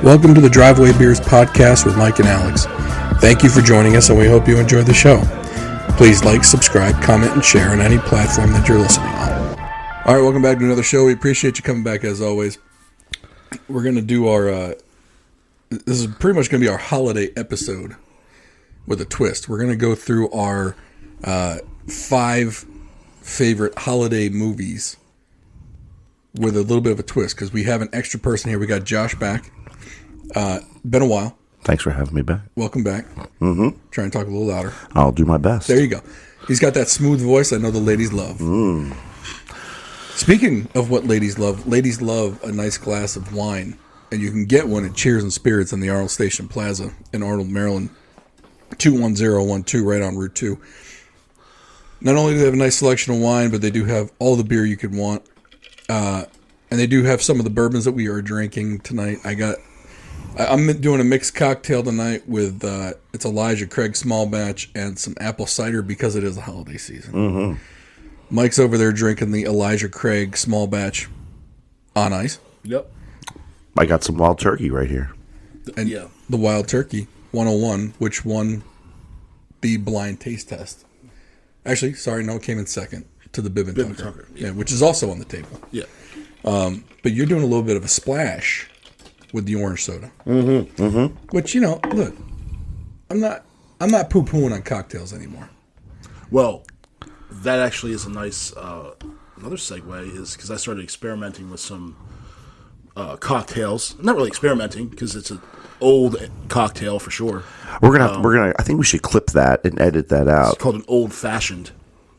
Welcome to the Driveway Beers podcast with Mike and Alex. Thank you for joining us, and we hope you enjoy the show. Please like, subscribe, comment, and share on any platform that you're listening on. All right, welcome back to another show. We appreciate you coming back as always. We're going to do our, this is pretty much going to be our holiday episode with a twist. We're going to go through our 5 favorite holiday movies with a little bit of a twist, because we have an extra person here. We got Josh back. Been a while. Thanks for having me back. Welcome back. Try and talk a little louder. I'll do my best. There you go. He's got that smooth voice I know the ladies love. Speaking of what ladies love a nice glass of wine, and you can get one at Cheers and Spirits in the Arnold Station Plaza in Arnold, Maryland, 21012, right on Route 2. Not only do they have a nice selection of wine, but they do have all the beer you could want. And they do have some of the bourbons that we are drinking tonight. I'm doing a mixed cocktail tonight with it's Elijah Craig small batch and some apple cider because it is the holiday season. Mike's over there drinking the Elijah Craig small batch on ice. Yep. I got some wild turkey right here. And the Wild Turkey 101, which won the blind taste test. Actually, sorry, no, it came in second to the Bib and Tucker. Yeah, which is also on the table. Yeah. But you're doing a little bit of a splash with the orange soda. Which, look, I'm not poo-pooing on cocktails anymore. Well, that actually is a nice another segue, is because I started experimenting with some cocktails. Not really experimenting, because it's an old cocktail for sure. I think we should clip that and edit that out. It's called an old-fashioned.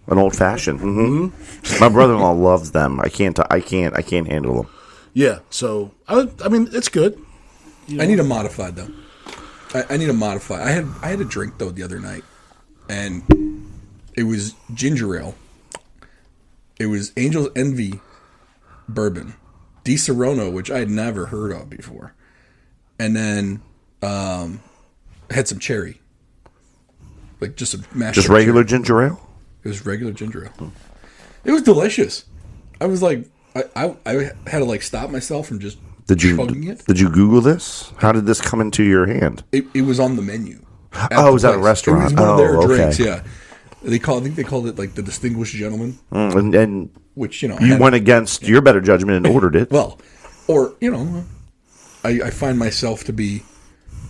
An old-fashioned. My brother-in-law loves them. I can't handle them. Yeah, so I mean, it's good. I need a modified though. I need a modified. I had a drink though the other night, and it was ginger ale. It was Angel's Envy bourbon, Di Serono, which I had never heard of before, and then had some cherry, like just a mashed. Just regular ginger ale. It was regular ginger ale. It was delicious. I was like, I had to stop myself from just chugging it. Did you Google this? How did this come into your hand? It was on the menu. Oh, it was at a restaurant. It was one of their drinks. Okay. Yeah, I think they called it like the Distinguished Gentleman. And which you went against your better judgment and ordered it. Well, or I find myself to be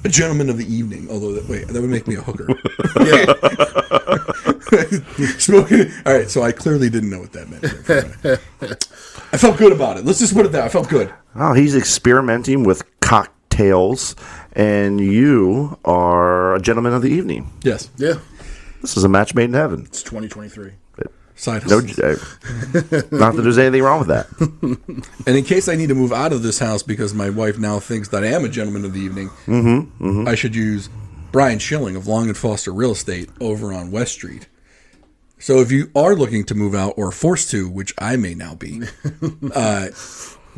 a gentleman of the evening. Although that would make me a hooker. Smoking. All right, so I clearly didn't know what that meant. I felt good about it. Let's just put it there. I felt good. Oh, he's experimenting with cocktails, and you are a gentleman of the evening. Yes. Yeah. This is a match made in heaven. It's 2023. Side not that there's anything wrong with that. And in case I need to move out of this house because my wife now thinks that I am a gentleman of the evening, I should use Brian Schilling of Long and Foster Real Estate over on West Street. So if you are looking to move out or forced to, which I may now be,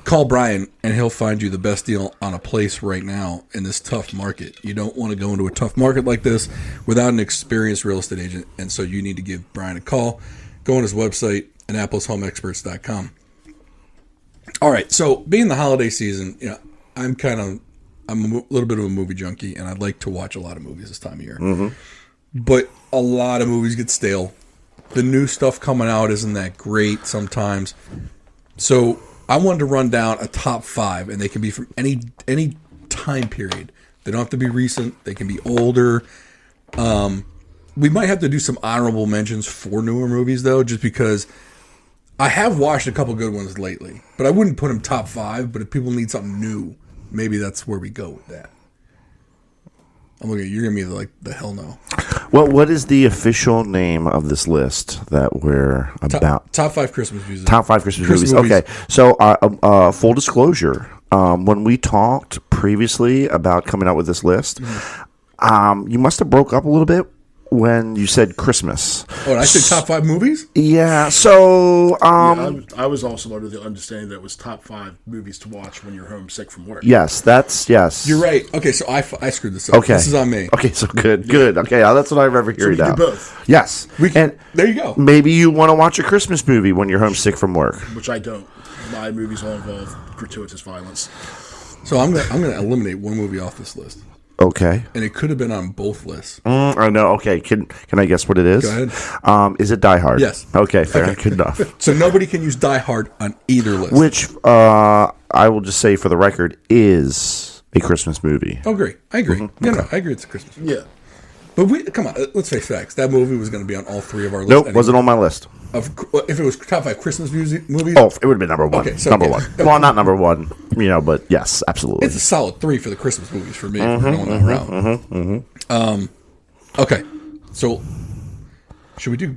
call Brian and he'll find you the best deal on a place right now in this tough market. You don't want to go into a tough market like this without an experienced real estate agent, and so you need to give Brian a call. Go on his website, AnnapolisHomeExperts.com. All right, so being the holiday season, I'm a little bit of a movie junkie, and I'd like to watch a lot of movies this time of year. But a lot of movies get stale. The new stuff coming out isn't that great sometimes. So I wanted to run down a top 5, and they can be from any time period. They don't have to be recent. They can be older. We might have to do some honorable mentions for newer movies, though, just because I have watched a couple good ones lately. But I wouldn't put them top 5, but if people need something new, maybe that's where we go with that. I'm looking at you. You're going to be like, the hell no. Well, what is the official name of this list that we're about? Top 5 Christmas movies. Top 5 Christmas movies. Okay. So, full disclosure, when we talked previously about coming out with this list, you must have broke up a little bit when you said Christmas. Oh, I said top 5 movies? Yeah, so... I was also under the understanding that it was top 5 movies to watch when you're homesick from work. Yes. You're right. Okay, so I screwed this up. Okay. This is on me. Okay, so good. Okay, that's what I remember hearing so we now. do both. Yes. There you go. Maybe you want to watch a Christmas movie when you're homesick from work. Which I don't. My movies all involve gratuitous violence. So I'm gonna eliminate one movie off this list, Okay. and it could have been on both lists. I know. Okay. Can I guess what it is? Go ahead. Is it Die Hard? Yes. Okay. Fair. Good enough. So nobody can use Die Hard on either list. Which I will just say for the record is a Christmas movie. Oh, great. I agree. Mm-hmm. No, I agree. It's a Christmas movie. Yeah. But come on, let's face facts. That movie was going to be on all three of our lists. Nope, anyway. wasn't on my list. If it was top 5 Christmas movies, Oh, it would have been number one. Okay, so number yeah. one. Well, not number one, but yes, absolutely. it's a solid 3 for the Christmas movies for me. If we're going that route. Okay, so should we do?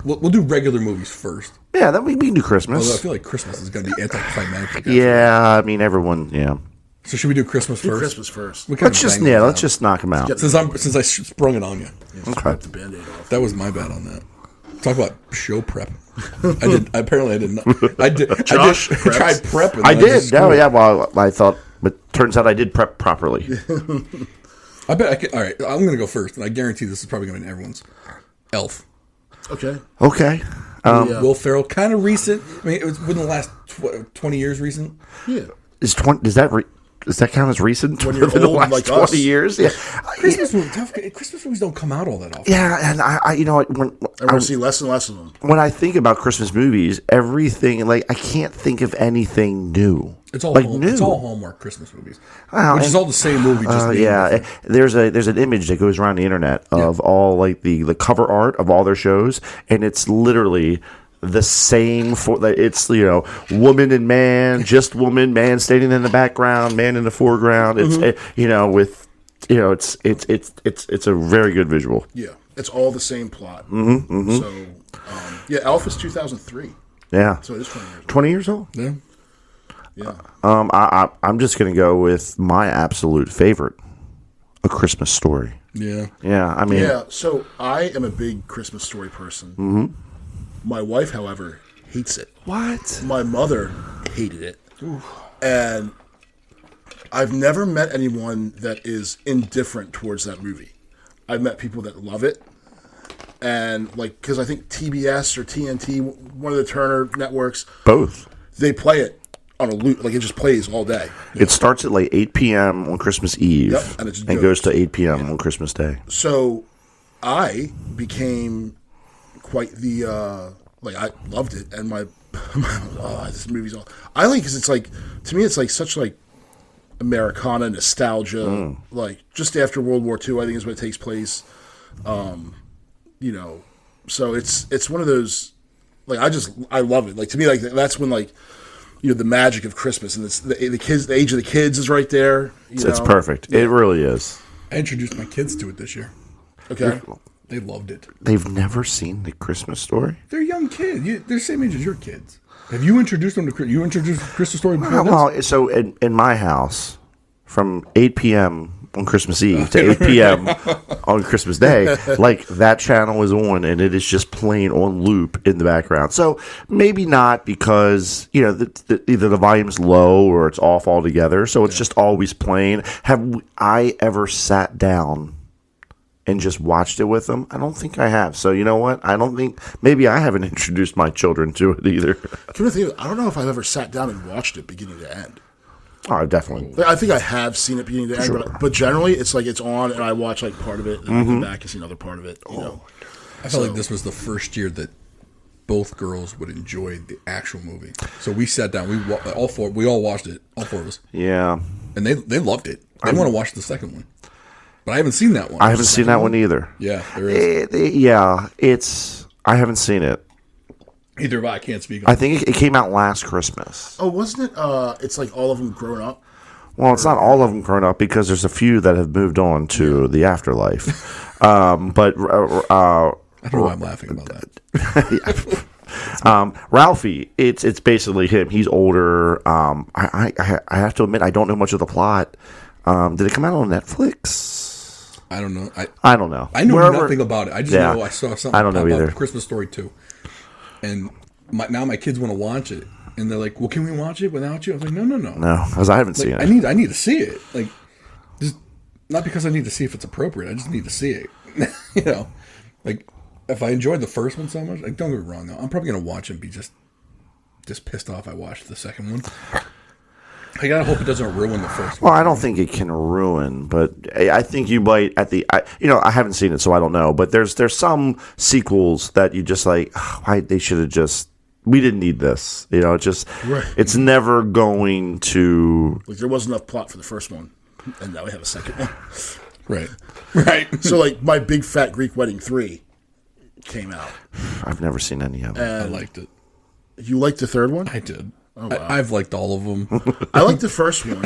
We'll do regular movies first. Yeah, then we can do Christmas. Although I feel like Christmas is going to be anticlimactic. Yeah, I mean everyone. Yeah, So should we do Christmas Do first? Christmas first. We kinda let's just banged those let's out. just knock them out. Since I sprung it on you. Okay. Rip the Band-Aid off. That was my bad on that. Talk about show prep. Apparently I did not. I did. Josh I tried prep. And I then did. just No, screwed it. yeah. Well, I thought, but turns out I did prep properly. I bet I could. All right, I'm going to go first, and I guarantee this is probably going to be everyone's. Elf. Okay. Okay. Yeah. Will Ferrell, kind of recent. I mean, it was within the last 20 years recent. Yeah. Does that count as recent? When you're Within the old last like 20 us. years? Yeah. Christmas movies don't come out all that often. Yeah, and I you know what, I'm going to see less and less of them. when I think about Christmas movies, everything I can't think of anything new. It's all new. It's all Hallmark Christmas movies, Wow, which is and- all the same movie. Just named Yeah, different. there's an image that goes around the internet of all like the cover art of all their shows, and it's literally the same it's woman and man, just woman, man standing in the background, man in the foreground. It's it's a very good visual. Yeah. It's all the same plot. So, yeah, Elf is 2003. Yeah, So it is 20 years old. 20 years old. Yeah. Yeah. I'm just gonna go with my absolute favorite, A Christmas Story. Yeah. Yeah, I mean, Yeah, so I am a big Christmas Story person. Mm-hmm. My wife, however, hates it. what? My mother hated it. And I've never met anyone that is indifferent towards that movie. I've met people that love it. And, because I think TBS or TNT, one of the Turner networks, Both. they play it on a loop. It just plays all day. It starts at like 8 p.m. on Christmas Eve, Yep, and it's good. goes to 8 p.m. on Christmas Day. So I became quite the I loved it, and my this movie's all I like because it's to me it's such Americana nostalgia, just after World War II. I think is when it takes place. So it's one of those I love it. To me, that's when the magic of Christmas, and it's the kids, the age of the kids is right there. It's perfect. It really is. I introduced my kids to it this year. Okay. They loved it. They've never seen The Christmas Story? They're young kids. They're the same age as your kids. Have you introduced them to? You introduced Christmas Story before this? Well, so in my house, from 8 p.m. on Christmas Eve to 8 p.m. on Christmas Day, that channel is on, and it is just playing on loop in the background. So maybe not because either the volume's low or it's off altogether. So it's just always playing. Have I ever sat down and just watched it with them? I don't think I have. So you know what? Maybe I haven't introduced my children to it either. I don't know if I've ever sat down and watched it beginning to end. Oh, definitely. I think I have seen it beginning to end, but generally it's it's on and I watch part of it, and I go back and see another part of it. I felt like this was the first year that both girls would enjoy the actual movie. So we sat down. We all watched it. All 4 of us. Yeah. And they loved it. They want to watch the second one. But I haven't seen that one. I haven't seen that one either. Yeah, there is. I haven't seen it. Either of I can't speak on I think it came out last Christmas. Oh, wasn't it? It's all of them grown up. Well, it's not all of them grown up because there's a few that have moved on to the afterlife. But I don't know why I'm laughing about that. Ralphie, it's basically him. He's older. I have to admit, I don't know much of the plot. Did it come out on Netflix? I don't know. I don't know. I know nothing about it. I just know I saw something. I don't know pop up, either. Christmas Story 2. And now my kids want to watch it. And they're like, well, can we watch it without you? I was like, no. No, because I haven't seen it. I need to see it. Just not because I need to see if it's appropriate. I just need to see it. If I enjoyed the first one so much, don't get me wrong though, I'm probably gonna watch and be just pissed off I watched the second one. I gotta hope it doesn't ruin the first Well, one. I don't think it can ruin, but I think you might I haven't seen it, so I don't know. But there's some sequels that you just like, why they should have just. We didn't need this, It's never going to. Like there wasn't enough plot for the first one, and now we have a second one. Right. So like my Big Fat Greek Wedding 3 came out. I've never seen any of them. I liked it. You liked the third one? I did. Oh, wow. I've liked all of them. I liked the first one.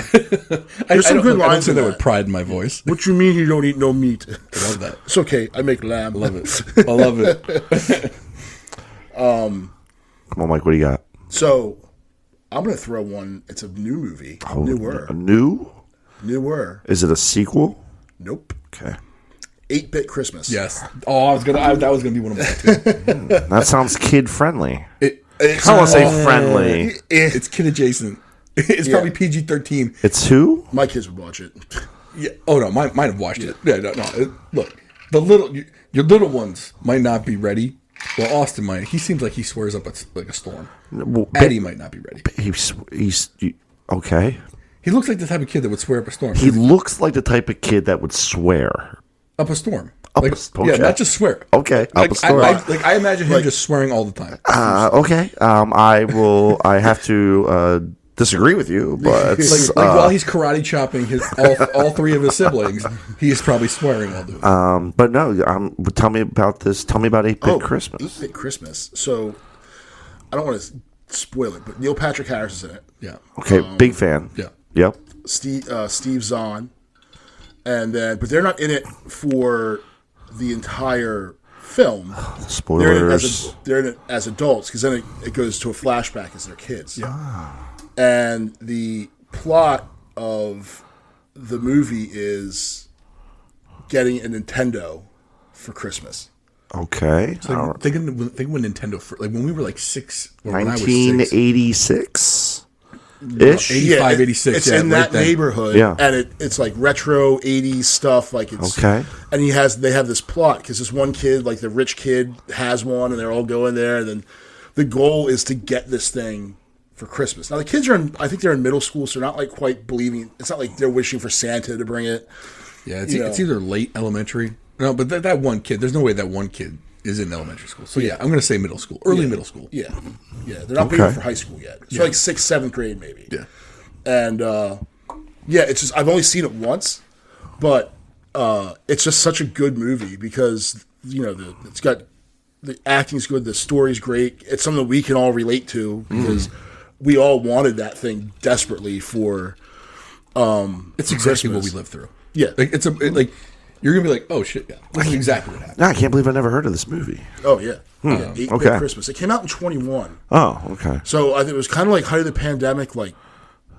There's some good I don't lines say in that that. with pride in my voice. What you mean you don't eat no meat? I love that. It's okay. I make lamb. I love it. I love it. Come on, Mike, what do you got? So I'm going to throw one. It's a new movie. Newer. Newer. Is it a sequel? Nope. Okay. 8-Bit Christmas. Yes. Oh, that was gonna be one of mine too. That sounds kid friendly. It's, I don't want to say friendly. It's kid adjacent. It's probably PG-13. It's who? My kids would watch it. Yeah. Oh no, mine have watched it. Yeah. No. Look, your little ones might not be ready. Well, Austin might. He seems like he swears up like a storm. Well, Eddie might not be ready. He's okay. He looks like the type of kid that would swear up a storm. He looks like the type of kid that would swear. Up a storm. Up like, a storm. Yeah, not just swear. Okay, like, up a storm. I imagine him just swearing all the time. Okay. I have to disagree with you, but like while he's karate chopping all three of his siblings, he is probably swearing all the time. but no. Tell me about this. Tell me about 8-Bit Christmas. 8-Bit Christmas. So I don't want to spoil it, but Neil Patrick Harris is in it. Yeah. Okay, big fan. Yeah. Yep. Steve Zahn, but they're not in it for the entire film. Spoilers. They're in it as adults because then it goes to a flashback as their kids. Yeah. And the plot of the movie is getting a Nintendo for Christmas. Okay. So think when Nintendo like when we were like 6 or when I was 6. 1986 ish. 85, 86. It's yeah, in that neighborhood. Yeah. And it's like retro 80s stuff. Like it's Okay. And they have this plot because this one kid, like the rich kid, has one, and they're all going there. And then the goal is to get this thing for Christmas. Now the kids I think they're in middle school, so they're not like quite believing. It's not like they're wishing for Santa to bring it. Yeah, it's either late elementary. No, but that one kid. There's no way that one kid is in elementary school. So yeah, I'm going to say middle school, early middle school. Yeah, they're not ready for high school yet. So like 6th, 7th grade maybe. Yeah, and it's just I've only seen it once, but it's just such a good movie because it's got the acting's good, the story's great. It's something that we can all relate to because we all wanted that thing desperately for. It's exactly Christmas. what we lived through. Yeah, like you're gonna be like, oh shit, yeah, this is exactly what happened. No, I can't believe I never heard of this movie. Oh yeah, 8-Bit Okay. Christmas. It came out in 21. Oh, okay. So I think it was kind of like height of the pandemic, like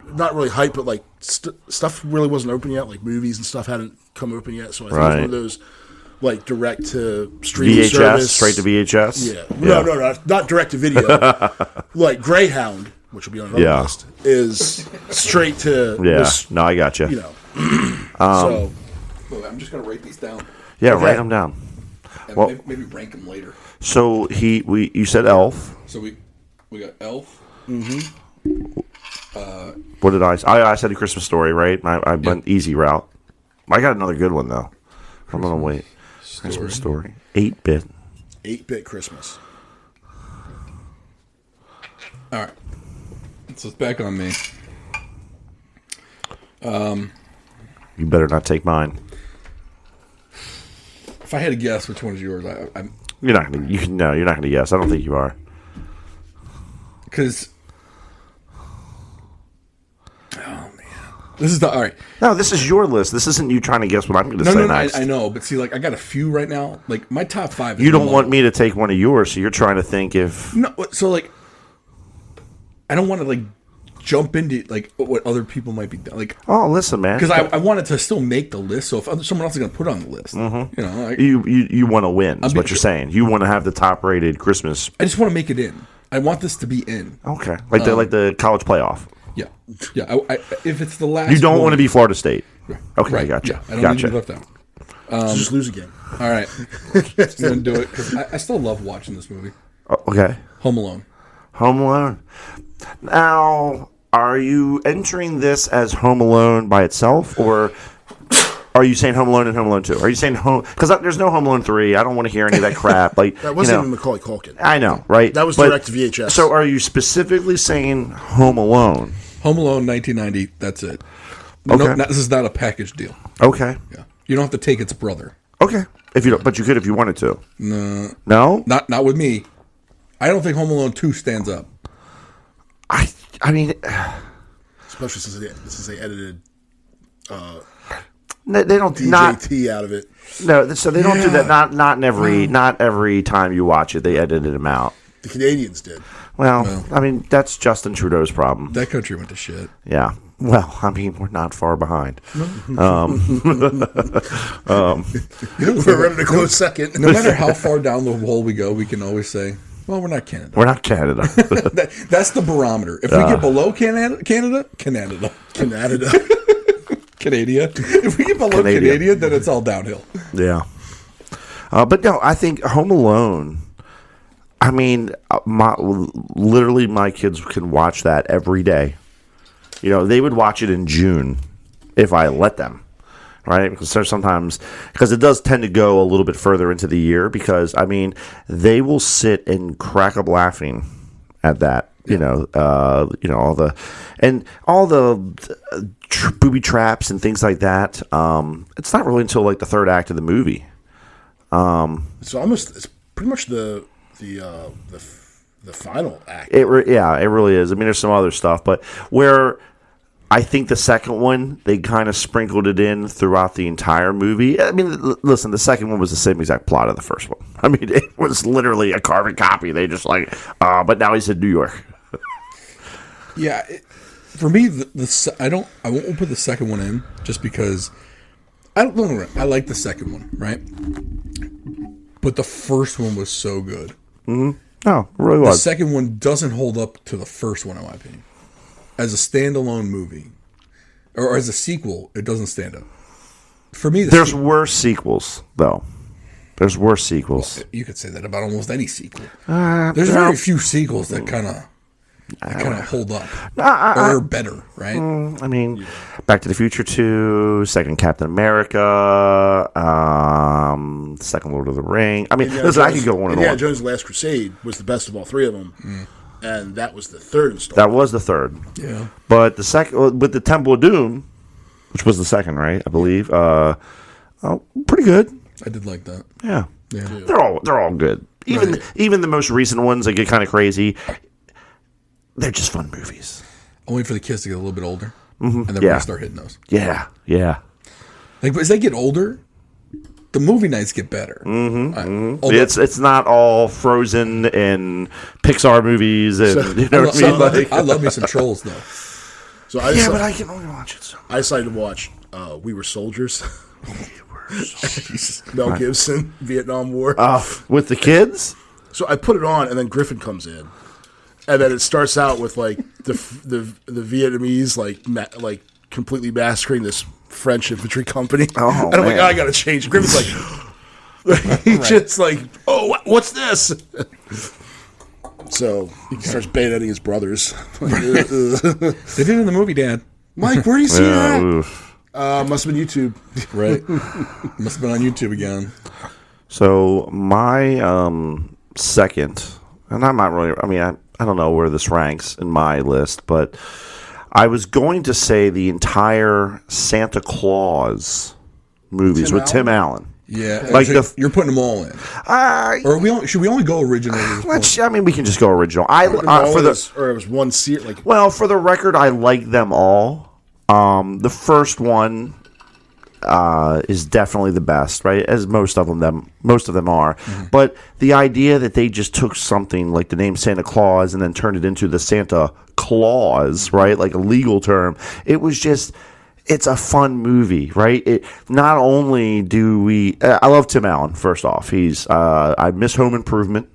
not really hype, but like stuff really wasn't open yet. Like movies and stuff hadn't come open yet. So I think it's one of those like direct to streaming VHS, service, straight to VHS. Yeah, no, not direct to video. Like Greyhound, which will be on another list, is straight to. Yeah, no, I got you. So I'm just gonna write these down. Yeah, write them down. And Well- maybe rank them later. So you said Elf. So we got Elf. What did I said A Christmas Story, right? I went easy route. I got another good one though. I'm gonna wait. Christmas Story. 8-Bit. 8-Bit Christmas. All right, so it's back on me. You better not take mine. If I had to guess which one is yours, I'm You're not gonna. You're not gonna guess. I don't think you are. because. Oh man, this is all right. No, this is your list. This isn't you trying to guess what I'm going to say No, next. I know, but see, like I got a few right now. Like my top 5. Is You don't low. want me to take one of yours, so you're trying to think if. No, so like, I don't want to like jump into like what other people might be done. Like, Oh, listen, man. because I wanted to still make the list. So if someone else is going to put it on the list, You want to win. Is what you're saying. You want to have the top rated Christmas. I just want to make it in. I want this to be in. Okay, like the college playoff. Yeah, yeah. If it's the last, You don't one- want to be Florida State. Okay, right? gotcha. Yeah, I don't need Gotcha. to be left out. So just lose again. All right, just gonna do it because I still love watching this movie. Okay. Home Alone. Home Alone. Now, are you entering this as Home Alone by itself, or are you saying Home Alone and Home Alone 2? Are you saying Home... Because there's no Home Alone 3. I don't want to hear any of that crap. Like that wasn't even Macaulay Culkin. I know, right? That was direct to VHS. So are you specifically saying Home Alone? Home Alone 1990, that's it. Okay. This is not a package deal. Okay. Yeah. You don't have to take its brother. Okay. If you don't, but you could if you wanted to. No. No? Not with me. I don't think Home Alone 2 stands up. I mean... Especially since they edited they don't... DJT out of it. No, so they don't do that. Not every time you watch it, they edited him out. The Canadians did. Well, I mean, that's Justin Trudeau's problem. That country went to shit. Yeah. Well, I mean, we're not far behind. We're running a close second. No matter how far down the hole we go, we can always say, well, we're not Canada. We're not Canada. That's the barometer. If we get below Canada. Canada. Canada. If we get below Canadian, then it's all downhill. Yeah. But no, I think Home Alone... I mean, literally my kids can watch that every day. You know, they would watch it in June if I let them, right? Because there's sometimes, because it does tend to go a little bit further into the year, because, I mean, they will sit and crack up laughing at that, all the booby traps and things like that. It's not really until like the third act of the movie. It's pretty much the final act. It really is. I mean, there's some other stuff, but where I think the second one, they kind of sprinkled it in throughout the entire movie. I mean, listen, the second one was the same exact plot of the first one. I mean, it was literally a carbon copy. They just but now he's in New York. Yeah, for me, I won't put the second one in just because I like the second one, right? But the first one was so good. Mm-hmm. No, it really was. The second one doesn't hold up to the first one, in my opinion. As a standalone movie, or as a sequel, it doesn't stand up. For me, there's worse sequels, though. There's worse sequels. Well, you could say that about almost any sequel. There's very few sequels that kind of hold up or are better, right? I mean, Back to the Future 2, second Captain America, second Lord of the Ring. I mean, listen, I could go on and on. Indiana Jones' Last Crusade was the best of all three of them, and that was the third installment. That was the third. Yeah. But the second, with the Temple of Doom, which was the second, right? I believe. Pretty good. I did like that. Yeah. Yeah. They're all good. Even the most recent ones that get kind of crazy. They're just fun movies. Only for the kids to get a little bit older, and then we're gonna start hitting those. Yeah. Like as they get older, the movie nights get better. It's not all Frozen and Pixar movies, and you know what I mean. I love me some Trolls though. So but I can only watch it. I decided to watch We Were Soldiers. Mel Gibson, Vietnam War. With the kids. So I put it on, and then Griffin comes in. And then it starts out with like the Vietnamese like completely massacring this French infantry company. Oh, and I'm like, I gotta change. Griffin's like, just like, what's this? So he starts bayoneting his brothers. They did it in the movie, Dad. Mike, where do you see that? Must have been YouTube. Right. Must have been on YouTube again. So my second, and I'm not really. I mean, I don't know where this ranks in my list, but I was going to say the entire Santa Claus movies with Tim Allen. Yeah, like you're putting them all in. Or should we only go original? I mean, we can just go original. Or it was one series. Well, for the record, I like them all. The first one is definitely the best, right? As most of them are. Mm-hmm. But the idea that they just took something like the name Santa Claus and then turned it into the Santa Claus, right? Like a legal term. It was just, it's a fun movie, right? Not only do we, I love Tim Allen. First off, I miss Home Improvement.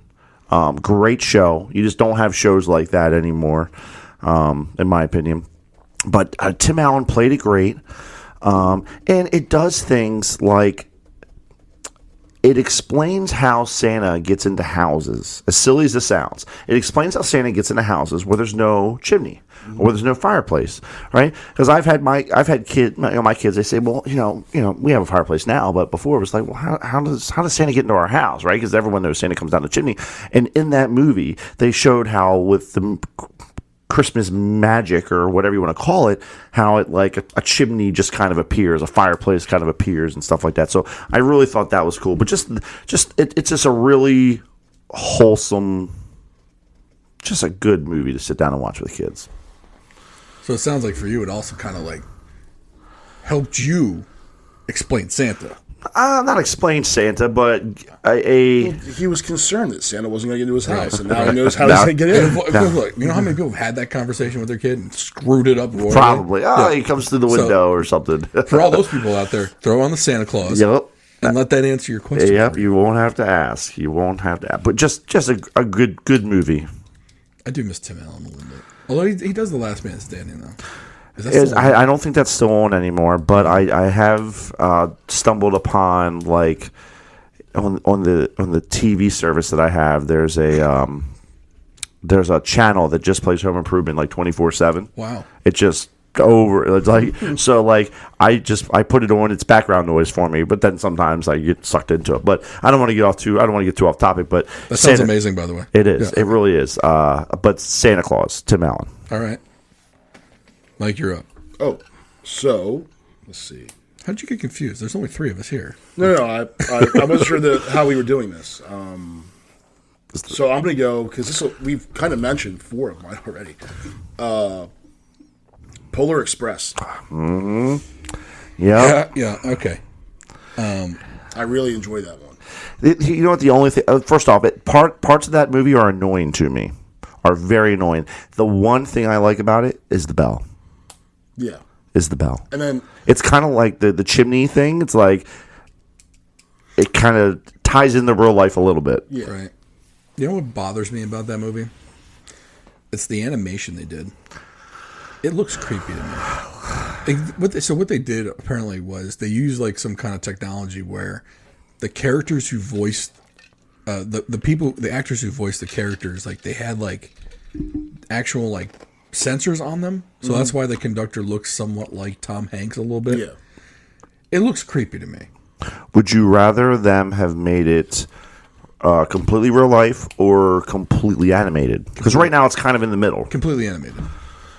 Great show. You just don't have shows like that anymore, in my opinion. But Tim Allen played it great. And it does things like it explains how Santa gets into houses. As silly as this sounds, it explains how Santa gets into houses where there's no chimney or where there's no fireplace, right? Because I've had kids. My kids. They say, well, we have a fireplace now, but before it was like, well, how does Santa get into our house, right? Because everyone knows Santa comes down the chimney. And in that movie, they showed how with the Christmas magic or whatever you want to call it, how it like a chimney just kind of appears, a fireplace kind of appears and stuff like that. So I really thought that was cool. But it's just a really wholesome, just a good movie to sit down and watch with the kids. So it sounds like for you, it also kind of like helped you explain Santa. Not explain Santa, but he was concerned that Santa wasn't going to get into his house, and now he knows how he's going to get in. Look, you know how many people have had that conversation with their kid and screwed it up royally? Probably. He comes through the window or something. For all those people out there, throw on the Santa Claus. Yep. And let that answer your question. Yep, you won't have to ask. You won't have to ask. But just a good movie. I do miss Tim Allen a little bit. Although he does The Last Man Standing, though. I don't think that's still on anymore, but I have stumbled upon like on the TV service that I have. There's a channel that just plays Home Improvement like 24/7. Wow! It just over. It's like so like I put it on. It's background noise for me, but then sometimes I get sucked into it. But I don't want to get too off topic. But that sounds amazing, by the way. It is. Yeah. It really is. But Santa Claus, Tim Allen. All right. Mike, you're up. Oh, so let's see. How did you get confused? There's only 3 of us here. No. I wasn't sure how we were doing this. So I'm going to go because we've kind of mentioned 4 of mine already. Polar Express. Mm-hmm. Yeah. Yeah. Okay. I really enjoy that one. You know what? The only thing. First off, parts of that movie are annoying to me. Are very annoying. The one thing I like about it is the bell. Yeah. Is the bell. And then it's kind of like the chimney thing. It's like it kind of ties into real life a little bit. Yeah. Right. You know what bothers me about that movie? It's the animation they did. It looks creepy to me. So what they did apparently was they used like some kind of technology where the characters who voiced the actors who voiced the characters, like they had like actual like sensors on them, so that's why the conductor looks somewhat like Tom Hanks a little bit. Yeah, it looks creepy to me. Would you rather them have made it completely real life or completely animated? Because right now it's kind of in the middle. Completely animated.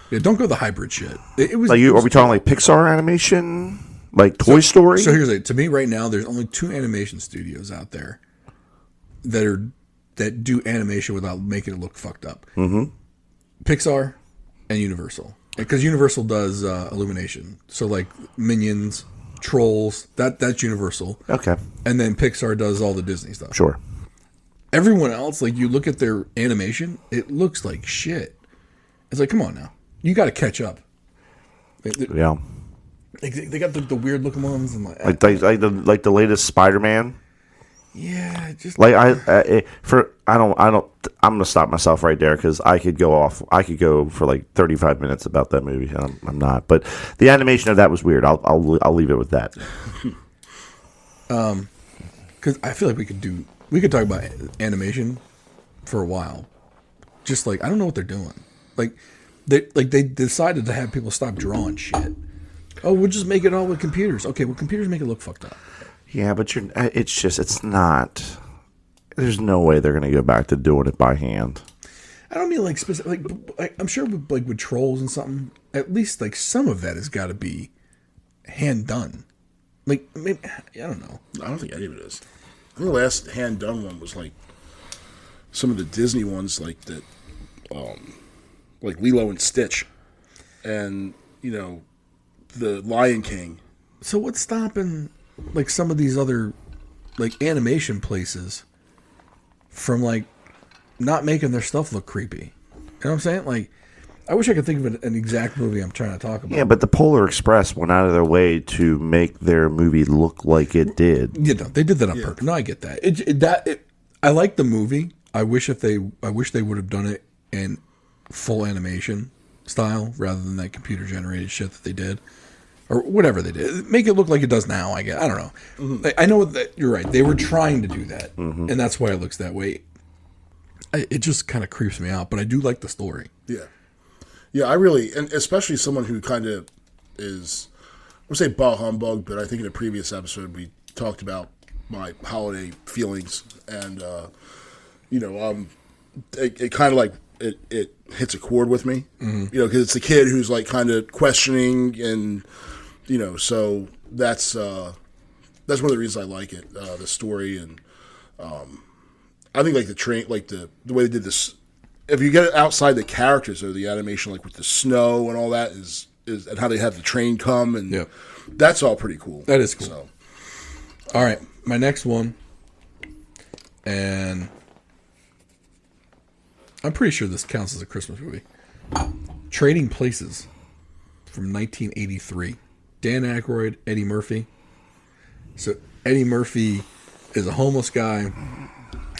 Yeah, don't go the hybrid shit. It was. Are we talking like Pixar animation, like Toy Story? So here's it. To me, right now, there's only 2 animation studios out there that do animation without making it look fucked up. Mm-hmm. Pixar and Universal, because Universal does Illumination. So like Minions, Trolls, that's Universal. Okay. And then Pixar does all the Disney stuff. Sure. Everyone else, like you look at their animation, it looks like shit. It's like, come on now, you got to catch up. Yeah. They got the weird looking ones and like the latest Spider-Man. Yeah, just like I'm gonna stop myself right there because I could go for like 35 minutes about that movie. I'm not, but the animation of that was weird. I'll leave it with that. Because I feel like we could talk about animation for a while. Just like I don't know what they're doing. They decided to have people stop drawing shit. Oh, we'll just make it all with computers. Okay, well, computers make it look fucked up. Yeah, but it's not. There's no way they're going to go back to doing it by hand. I don't mean like specific. Like I'm sure with trolls and something. At least like some of that has got to be hand done. Like maybe I don't know. I don't think any of it is. I think the last hand done one was like some of the Disney ones, like that, like Lilo and Stitch, and the Lion King. So what's stopping like some of these other like animation places from like not making their stuff look creepy? You know what I'm saying? Like I wish I could think of an exact movie I'm trying to talk about. Yeah, but the Polar Express went out of their way to make their movie look like it did. You know, they did that on purpose. No, I get that. I like the movie. I wish they would have done it in full animation style rather than that computer generated shit that they did. or whatever they did. Make it look like it does now, I guess. I don't know. Mm-hmm. I know that you're right. They were trying to do that, and that's why it looks that way. It just kind of creeps me out, but I do like the story. Yeah. Yeah, I really, and especially someone who kind of is, I would say bah humbug, but I think in a previous episode we talked about my holiday feelings, and, it kind of like, it hits a chord with me, because it's the kid who's like kind of questioning, and, so that's one of the reasons I like it, the story, and I think like the way they did this, if you get outside the characters or the animation, like with the snow and all that is and how they have the train come, and that's all pretty cool. That is cool. So. All right, my next one, and I'm pretty sure this counts as a Christmas movie. Trading Places from 1983. Dan Aykroyd, Eddie Murphy. So Eddie Murphy is a homeless guy,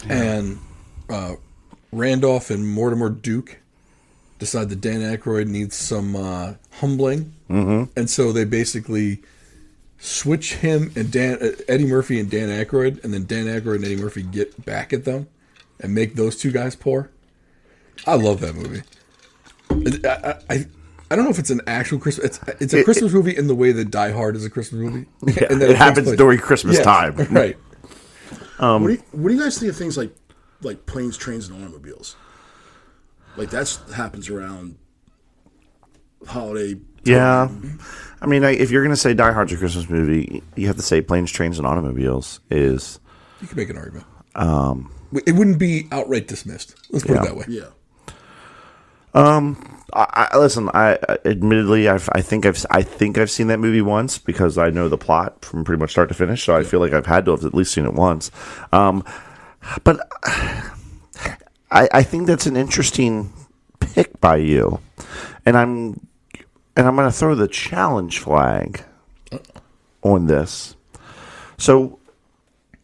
and Randolph and Mortimer Duke decide that Dan Aykroyd needs some humbling, and so they basically switch him and Eddie Murphy and Dan Aykroyd, and then Dan Aykroyd and Eddie Murphy get back at them and make those two guys poor. I love that movie. I don't know if it's an actual Christmas. It's a Christmas movie in the way that Die Hard is a Christmas movie. Yeah, and it happens during Christmas time, right? What do you guys think of things like planes, trains, and automobiles? Like that happens around holiday. Yeah, I mean, if you're going to say Die Hard's a Christmas movie, you have to say Planes, Trains, and Automobiles is. You can make an argument. It wouldn't be outright dismissed. Let's put it that way. Yeah. Listen. Admittedly, I think I've seen that movie once because I know the plot from pretty much start to finish. So I feel like I've had to have at least seen it once. But I think that's an interesting pick by you, and I'm going to throw the challenge flag on this. So,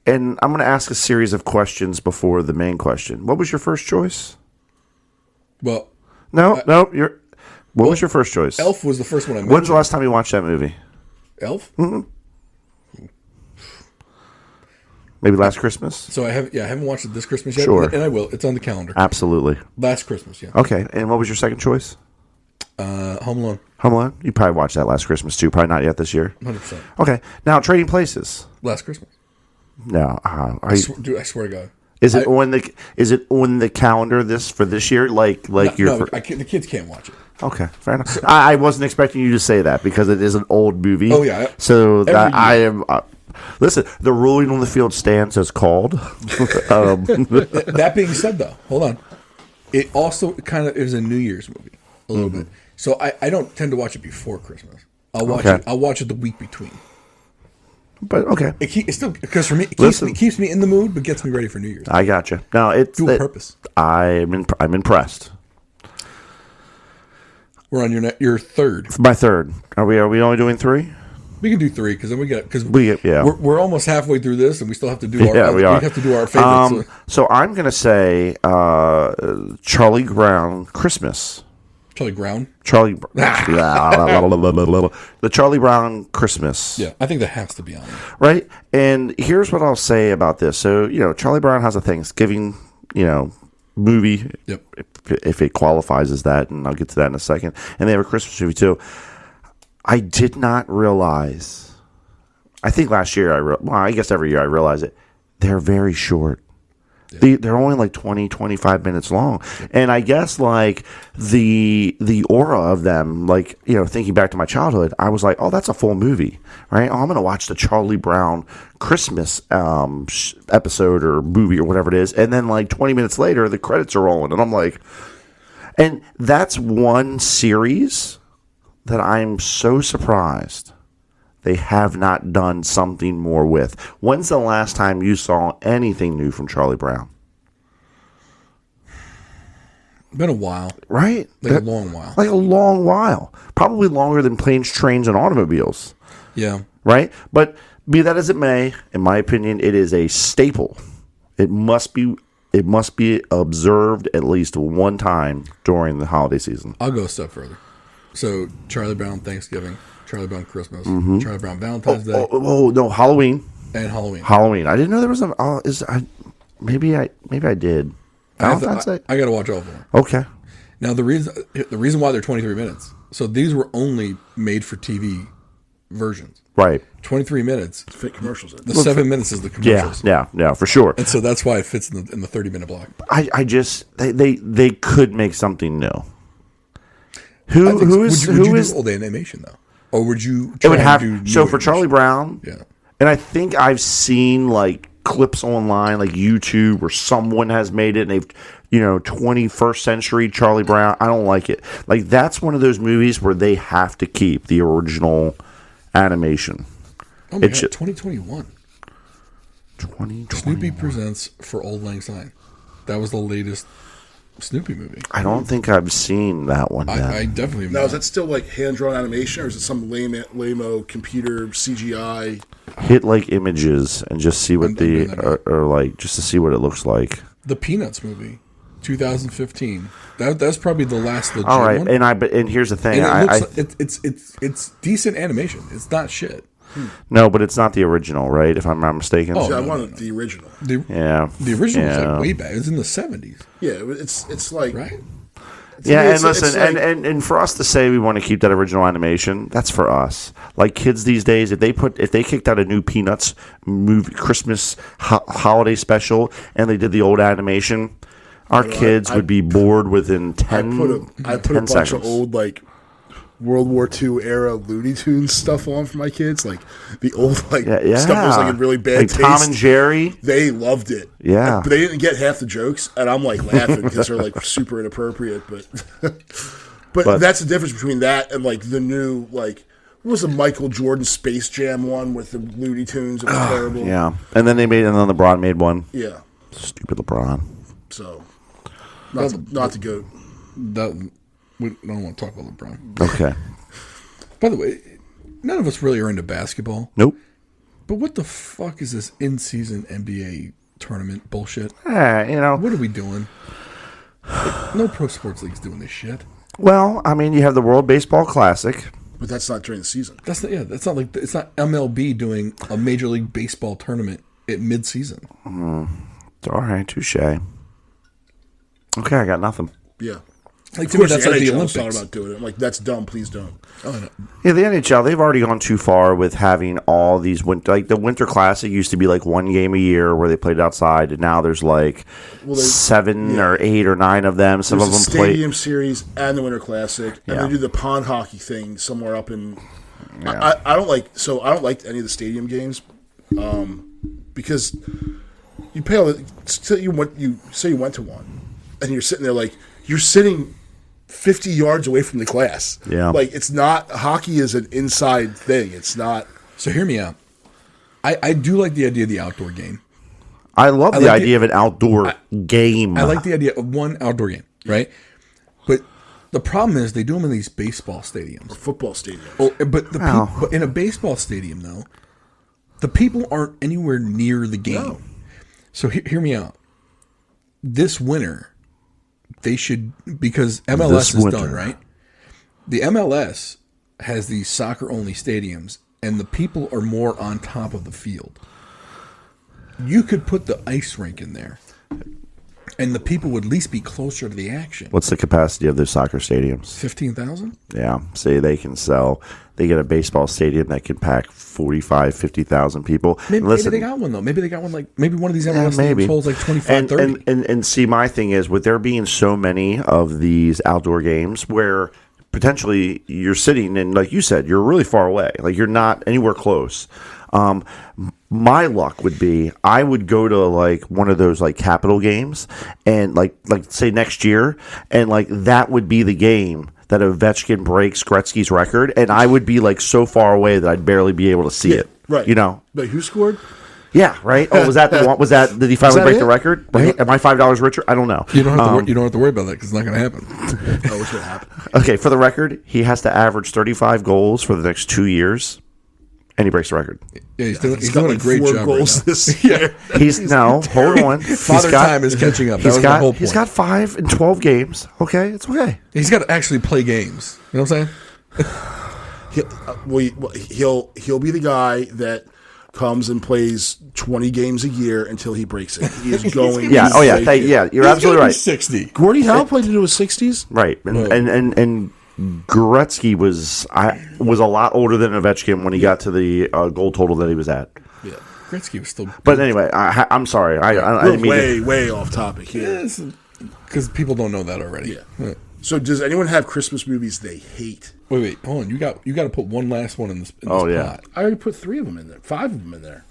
and I'm going to ask a series of questions before the main question. What was your first choice? Well, No. What was your first choice? Elf was the first one I mentioned. When's the last time you watched that movie? Elf? Mm-hmm. Maybe last Christmas? So I haven't watched it this Christmas yet. Sure. And I will. It's on the calendar. Absolutely. Last Christmas, yeah. Okay. And what was your second choice? Home Alone. Home Alone? You probably watched that last Christmas too. Probably not yet this year. 100%. Okay. Now, Trading Places. Last Christmas. No. I swear to God. Is it on the calendar this year? The kids can't watch it. Okay, fair enough. I wasn't expecting you to say that because it is an old movie. Oh yeah. So that I am. Listen, the ruling on the field stands as called. That being said, though, hold on. It also kind of is a New Year's movie a little bit. So I don't tend to watch it before Christmas. I'll watch it the week between. But okay, it's still because for me it keeps me in the mood, but gets me ready for New Year's. I got you. Now it's dual purpose. I'm impressed. We're on your third. My third. Are we only doing three? We can do three because then we're almost halfway through this and we still have to do we have to do our favorites. So I'm gonna say Charlie Brown Christmas. The Charlie Brown Christmas. Yeah, I think that has to be on there. Right? And here's what I'll say about this. So, Charlie Brown has a Thanksgiving, movie. Yep. If it qualifies as that, and I'll get to that in a second. And they have a Christmas movie too. I did not realize. I think last year I guess every year I realize it. They're very short. Yeah. They're only like 20, 25 minutes long. And I guess like the aura of them, like, thinking back to my childhood, I was like, oh, that's a full movie, right? Oh, I'm going to watch the Charlie Brown Christmas episode or movie or whatever it is. And then like 20 minutes later, the credits are rolling. And I'm like, and that's one series that I'm so surprised they have not done something more with. When's the last time you saw anything new from Charlie Brown? Been a while. Right? A long while. Like a long while. Probably longer than Planes, Trains, and Automobiles. Yeah. Right? But be that as it may, in my opinion, it is a staple. It must be observed at least one time during the holiday season. I'll go a step further. So, Charlie Brown, Thanksgiving. Charlie Brown Christmas, Charlie Brown Valentine's Day, No, Halloween. and Halloween. Halloween. I didn't know there was a. Maybe I did. Valentine's Day. I got to watch all of them. Okay. Now the reason why they're 23 minutes. So these were only made for TV versions. Right. 23 minutes. Fit commercials in. The 7 minutes is the commercials. Yeah, for sure. And so that's why it fits in the 30-minute block. I just they could make something new. Would you do old animation though, or would you? It would have do so new for animation? Charlie Brown. Yeah. And I think I've seen like clips online, like YouTube, where someone has made it, and they've 21st century Charlie Brown. I don't like it. Like that's one of those movies where they have to keep the original animation. Oh my God, 2021. 2021. Snoopy presents For Auld Lang Syne. That was the latest Snoopy movie. I don't think I've seen that one. I definitely have Now, not. is that still like hand-drawn animation, or is it some lame-o computer CGI? Hit like images and just see what I'm doing that or like just to see what it looks like. The Peanuts movie, 2015. That's probably the last legit All right, one. and here's the thing. And it's decent animation. It's not shit. No, but it's not the original, right? If I'm not mistaken. Oh, See, I no, wanted the original. Yeah. The original was Yeah. like way back. It was in the 70s, Yeah, it's like right? Yeah, it's- and it's listen, like- and for us to say we want to keep that original animation, that's for us. Like kids these days, if they kicked out a new Peanuts movie, Christmas holiday special, and they did the old animation, our kids would be bored within 10 I put a 10 bunch seconds. of old like World War II era Looney Tunes stuff on for my kids, like the old stuff that was like in really bad like taste. Tom and Jerry. They loved it. Yeah. But they didn't get half the jokes, and I'm like laughing because they're like super inappropriate. But that's the difference between that and like the new like what was the Michael Jordan Space Jam one with the Looney Tunes? It was terrible. Yeah, and then LeBron made one. Yeah. Stupid LeBron. So not the goat. We don't want to talk about LeBron. Okay. By the way, none of us really are into basketball. Nope. But what the fuck is this in-season NBA tournament bullshit? What are we doing? No pro sports leagues doing this shit. Well, I mean, you have the World Baseball Classic. But that's not during the season. That's not like it's not MLB doing a Major League Baseball tournament at mid-season. All right, touche. Okay, I got nothing. Yeah. Like Of to me, course, that's the like the NHL was talking Olympics. about doing it. I'm like, that's dumb. Please don't. Oh, no. Yeah, the NHL, they've already gone too far with having all these like the Winter Classic used to be like one game a year where they played outside, and now there's like seven or 8 or 9 of them. Some There's of them the play. Stadium Series and the Winter Classic, and Yeah. they do the pond hockey thing somewhere up in. I don't like any of the stadium games, because you pay all the. You say you went to one, and you're sitting there like you're sitting 50 yards away from the glass. Yeah. Like it's not hockey is an inside thing. It's not. So hear me out. I do like the idea of the outdoor game. I love the like idea of an outdoor game. I like the idea of one outdoor game, right? But the problem is they do them in these baseball stadiums. Football stadium. Oh, but but in a baseball stadium, though, the people aren't anywhere near the game. No. So hear me out. This winter, they should, because MLS is done, right? The MLS has these soccer-only stadiums, and the people are more on top of the field. You could put the ice rink in there, and the people would at least be closer to the action. What's the capacity of those soccer stadiums? 15,000? Yeah, say they can sell. They get a baseball stadium that can pack 45, 50,000 people. Maybe Listen, they got one, though. Maybe they got one maybe one of these MLS maybe stadiums holds like 25, 30. And see, my thing is, with there being so many of these outdoor games where potentially you're sitting and, like you said, you're really far away. Like you're not anywhere close. My luck would be I would go to like one of those like Capital games and like say next year, and like that would be the game that Ovechkin breaks Gretzky's record, and I would be like so far away that I'd barely be able to see it. Right. You know. But who scored? Yeah, right. Oh, was that the one? Was that? Did he finally that break it? the record? Right? Am I $5 richer? I don't know. You don't have to. You don't have to worry about that because it's not going to happen. Oh, what's going to happen? Okay, for the record, he has to average 35 goals for the next 2 years, and he breaks the record. Yeah, he's doing got a like great 4 job goals right now. this year. He's no. Hold on. Father Time is catching up. That was my whole point. He's got 5 in 12 games. Okay, it's okay. He's got to actually play games. You know what I'm saying? He'll be the guy that comes and plays 20 games a year until he breaks it. He is going. Yeah. Oh yeah. You're absolutely right. 60. Gordie Howe played into his 60s. Right. And Gretzky was a lot older than Ovechkin when he got to the goal total that he was at. Yeah. Gretzky was still. But anyway, I'm sorry. I didn't mean way off topic here. Because people don't know that already. Yeah. So does anyone have Christmas movies they hate? Wait, hold on. You got to put one last one in this. Oh, yeah. pot. I already put 3 of them in there. 5 of them in there.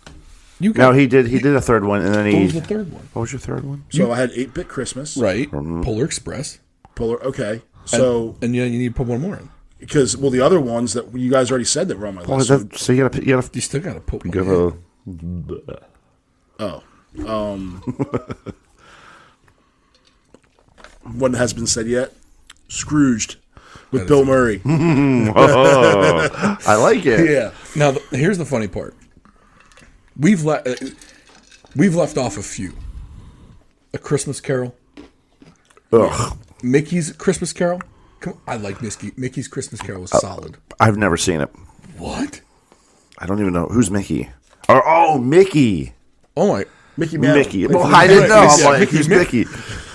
No, he did a third one, and then What was the third one? What was your third one? So I had 8-Bit Christmas. Right. Polar Express. Okay. So and you need to put one more in. because the other ones that you guys already said that were on my list. So you gotta You still got to put one in. One that hasn't been said yet. Scrooged with Bill Murray. I like it. Yeah. Now, here's the funny part. We've left off a few. A Christmas Carol. Ugh. Mickey's Christmas Carol. I like Mickey's Christmas Carol was solid. I've never seen it. What? I don't even know who's Mickey. Oh, Mickey. Oh my. Mickey Mantle. Mickey. Well, I didn't know. I'm like, who's Mickey?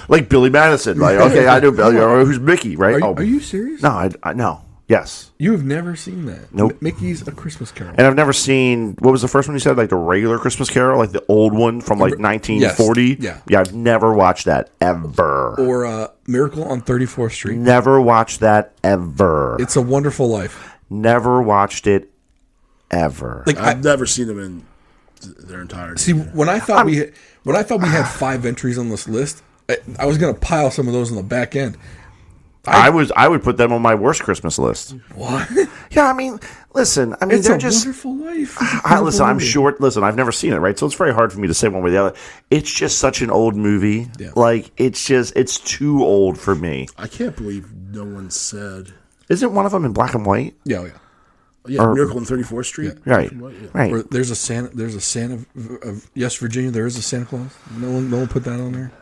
Like Billy Madison. Like, okay, I know Billy. Who's Mickey? Right? Are you serious? No, I no. Yes. You have never seen that? Nope. Mickey's A Christmas Carol. And I've never seen, what was the first one you said? Like the regular Christmas Carol? Like the old one from like 1940? Yes. Yeah. Yeah, I've never watched that ever. Or Miracle on 34th Street. Never watched that ever. It's a Wonderful Life. Never watched it ever. Like I've never seen them in their entirety. See, when I thought we had 5 entries on this list, I was going to pile some of those on the back end. I would put them on my worst Christmas list. What? Yeah, I mean, listen, I mean, It's they're a just. Wonderful Life. Listen, I'm short. Listen, I've never seen it, right? So it's very hard for me to say one way or the other. It's just such an old movie. Yeah. Like, it's too old for me. I can't believe no one said. Isn't one of them in black and white? Yeah, yeah. Yeah, Miracle on 34th Street. Right. Yeah. Right. Or there's a Santa of yes, Virginia. There is a Santa Claus. No one put that on there.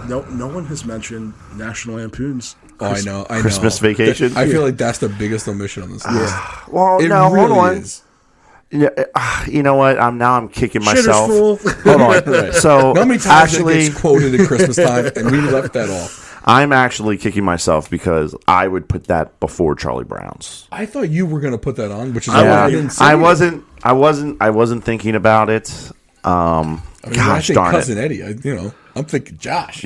No one has mentioned National Lampoon's. I know. Christmas Vacation? I feel like that's the biggest omission on this list. Well, It no, really hold on. is. Yeah, you know what? I'm kicking Shitter's myself. full. Hold on. Right. So How many times actually, that gets quoted at Christmas time, and we left that off? I'm actually kicking myself because I would put that before Charlie Brown's. I thought you were going to put that on, which is I why I didn't say I it. wasn't thinking about it. I mean, when I Gosh think darn Cousin it! Eddie. I'm thinking Josh.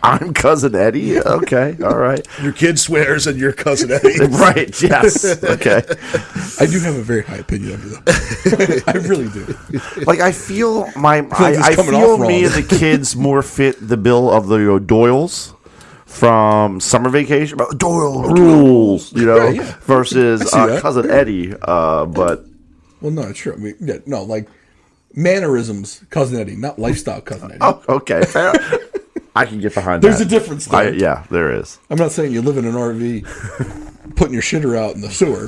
I'm Cousin Eddie. Okay, all right, Your kid swears and your cousin Eddie. right? Yes. Okay. I do have a very high opinion of you, though. I really do. Like I feel this I coming feel off me wrong. and the kids more fit the bill of the Doyles from Summer Vacation. Doyle rules, yeah. versus I see that. Cousin Eddie. But Well, no, it's true. I mean, yeah, no, like mannerisms, Cousin Eddie, not lifestyle, Cousin Eddie. oh, okay, fair. I can get behind There's that. a difference there. Yeah, there is. I'm not saying you live in an RV putting your shitter out in the sewer,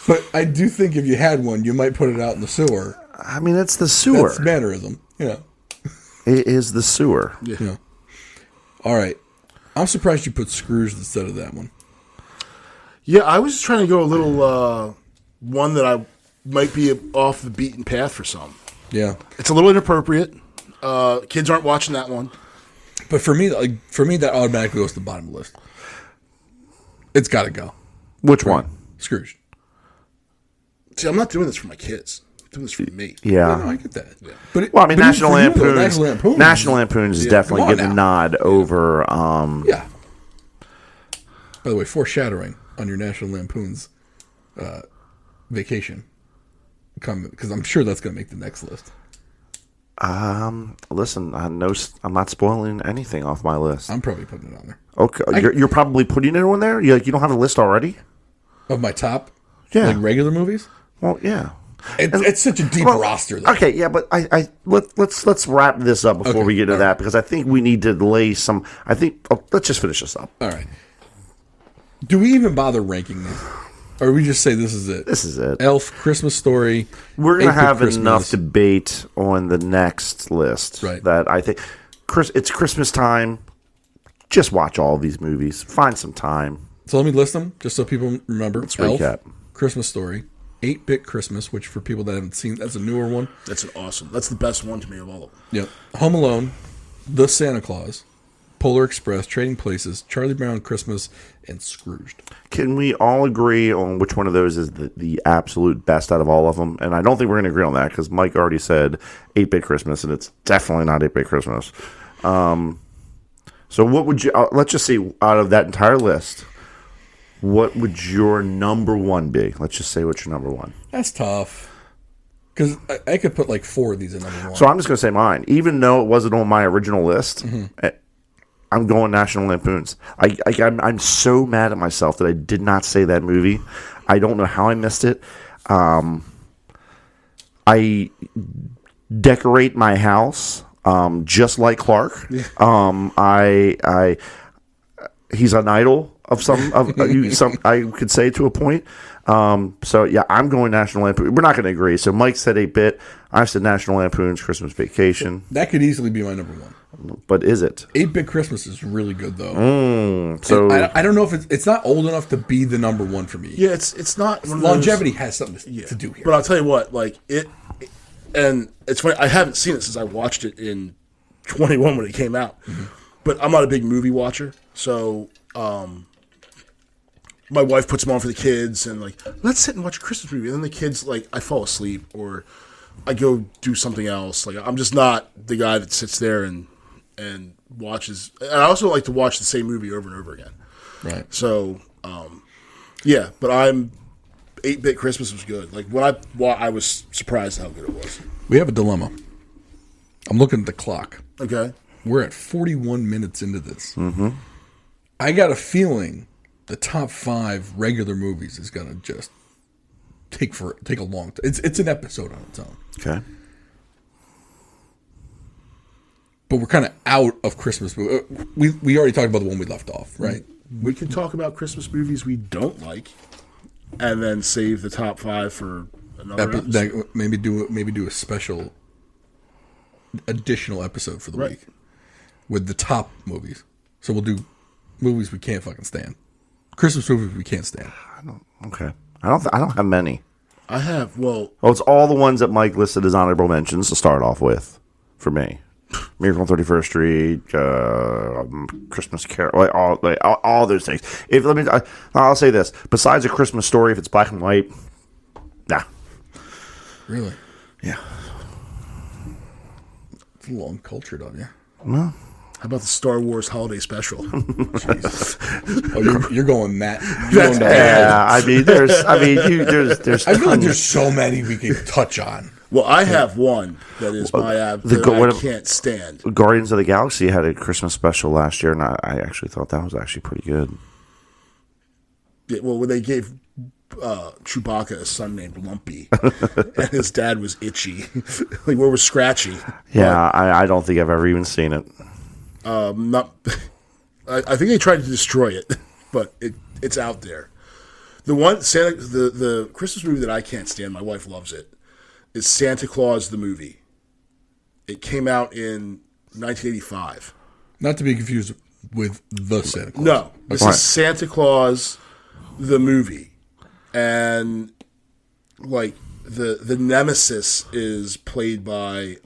but I do think if you had one, you might put it out in the sewer. I mean, it's the sewer. That's mannerism. Yeah. It is the sewer. Yeah. All right. I'm surprised you put Scrooge instead of that one. Yeah, I was trying to go a little one that I might be off the beaten path for some. Yeah. It's a little inappropriate. Kids aren't watching that one. But for me, that automatically goes to the bottom of the list. It's got to go. Which one? Scrooge. See, I'm not doing this for my kids. I'm doing this for me. Yeah. No, I get that. Yeah. But Well, I mean, but National for you, though, Lampoon's. National Lampoon's is definitely Come on getting a now. nod over. Yeah. By the way, foreshadowing on your National Lampoon's vacation, because I'm sure that's going to make the next list. Listen, I'm not spoiling anything off my list. I'm probably putting it on there. Okay, you're probably putting it on there. You don't have a list already? Of my top, Yeah. like regular movies. Well, yeah. It's such a deep roster, though. Okay, yeah, but let's wrap this up before Okay, we get to all that because I think we need to lay some. Let's just finish this up. All right. Do we even bother ranking these? Or we just say this is it? This is it. Elf, Christmas Story. We're gonna 8-Bit have Christmas. enough debate on the next list. Right. That I think, it's Christmas time. Just watch all these movies. Find some time. So let me list them just so people remember. Let's Elf, recap. Christmas Story, 8-Bit Christmas, which for people that haven't seen, that's a newer one. That's the best one to me of all of them. Yep. Home Alone, The Santa Claus, Polar Express, Trading Places, Charlie Brown Christmas, and Scrooged. Can we all agree on which one of those is the absolute best out of all of them? And I don't think we're going to agree on that because Mike already said 8-Bit Christmas, and it's definitely not 8-Bit Christmas. So what would you, let's just see, out of that entire list, what would your number one be? Let's just say what's your number one. That's tough. Because I could put like 4 of these in number one. So I'm just going to say mine. Even though it wasn't on my original list, I'm going National Lampoons. I'm so mad at myself that I did not say that movie. I don't know how I missed it. I decorate my house just like Clark. Yeah. He's an idol of some I could say to a point. So yeah, I'm going National Lampoon. We're not going to agree. So Mike said 8-Bit. I said National Lampoon's Christmas Vacation. That could easily be my number one. But is it? 8-Bit Christmas is really good though. So I don't know if it's not old enough to be the number one for me. Yeah, it's not. Longevity has something to do here. But I'll tell you what, like it, and it's funny. I haven't seen it since I watched it in 21 when it came out. Mm-hmm. But I'm not a big movie watcher, so my wife puts them on for the kids, and like, let's sit and watch a Christmas movie. And then the kids, like, I fall asleep or I go do something else. Like, I'm just not the guy that sits there and watches. And I also like to watch the same movie over and over again. Right. So, yeah, but 8-Bit Christmas was good. Like, I was surprised how good it was. We have a dilemma. I'm looking at the clock. Okay. We're at 41 minutes into this. Mm-hmm. I got a feeling the top 5 regular movies is going to just take a long time. It's an episode on its own. Okay. But we're kind of out of Christmas movies. We already talked about the one we left off, right? We can talk about Christmas movies we don't like, and then save the top 5 for another episode. Maybe do a special additional episode for the week with the top movies. So we'll do movies we can't fucking stand. Christmas movies we can't stand. I don't have many. I have, it's all the ones that Mike listed as honorable mentions to start off with for me. Miracle on 31st Street, Christmas Carol, all those things. I'll say this: besides A Christmas Story, if it's black and white, nah. Really? Yeah. It's a little uncultured on you. Well, how about the Star Wars Holiday Special? You're going that. Yeah, I mean, there's. I feel like there's so many we can touch on. Well, I have one that is my I can't stand. Guardians of the Galaxy had a Christmas special last year, and I actually thought that was actually pretty good. Yeah, well, when they gave Chewbacca a son named Lumpy, and his dad was Itchy, like where was Scratchy? Yeah, I don't think I've ever even seen it. Not. I think they tried to destroy it, but it's out there. The one the Christmas movie that I can't stand, my wife loves it, is Santa Claus the movie. It came out in 1985. Not to be confused with the Santa Claus. No, this is Santa Claus the movie, and like the nemesis is played by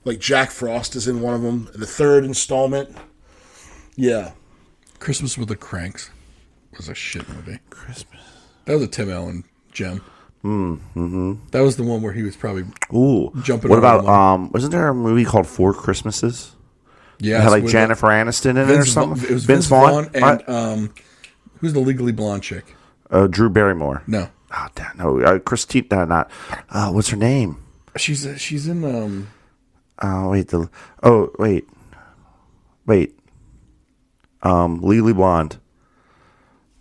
like Jack Frost is in one of them. The third installment. Yeah. Christmas with the Cranks was a shit movie. Christmas. That was a Tim Allen gem. Mm-hmm. That was the one where he was probably jumping. What about wasn't there a movie called Four Christmases? Yeah, it had like Jennifer Aniston in it or something. It was Vince Vaughn and who's the Legally Blonde chick? Drew Barrymore. No. Oh, no. Christine. Not. What's her name? She's in. Wait. Legally Blonde.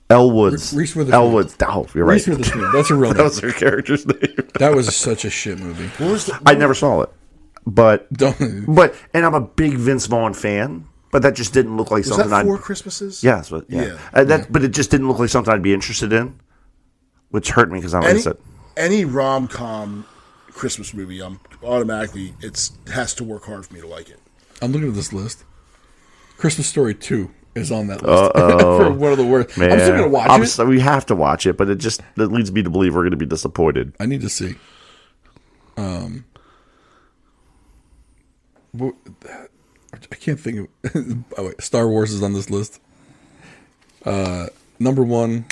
Elle Woods. Reese Witherspoon. Elle Woods. Oh, you're right. Reese Witherspoon. That's a real name. That was her character's name. That was such a shit movie. I never saw it, but and I'm a big Vince Vaughn fan. But that just didn't look like something. Was that Four Christmases? Yes, yeah. But it just didn't look like something I'd be interested in, which hurt me because I like it. Any rom-com Christmas movie, automatically it has to work hard for me to like it. I'm looking at this list. Christmas Story 2 is on that list for one of the worst. Man, I'm still gonna watch it. So we have to watch it, but it leads me to believe we're going to be disappointed. I need to see. I can't think of. Oh wait, Star Wars is on this list. Number 1,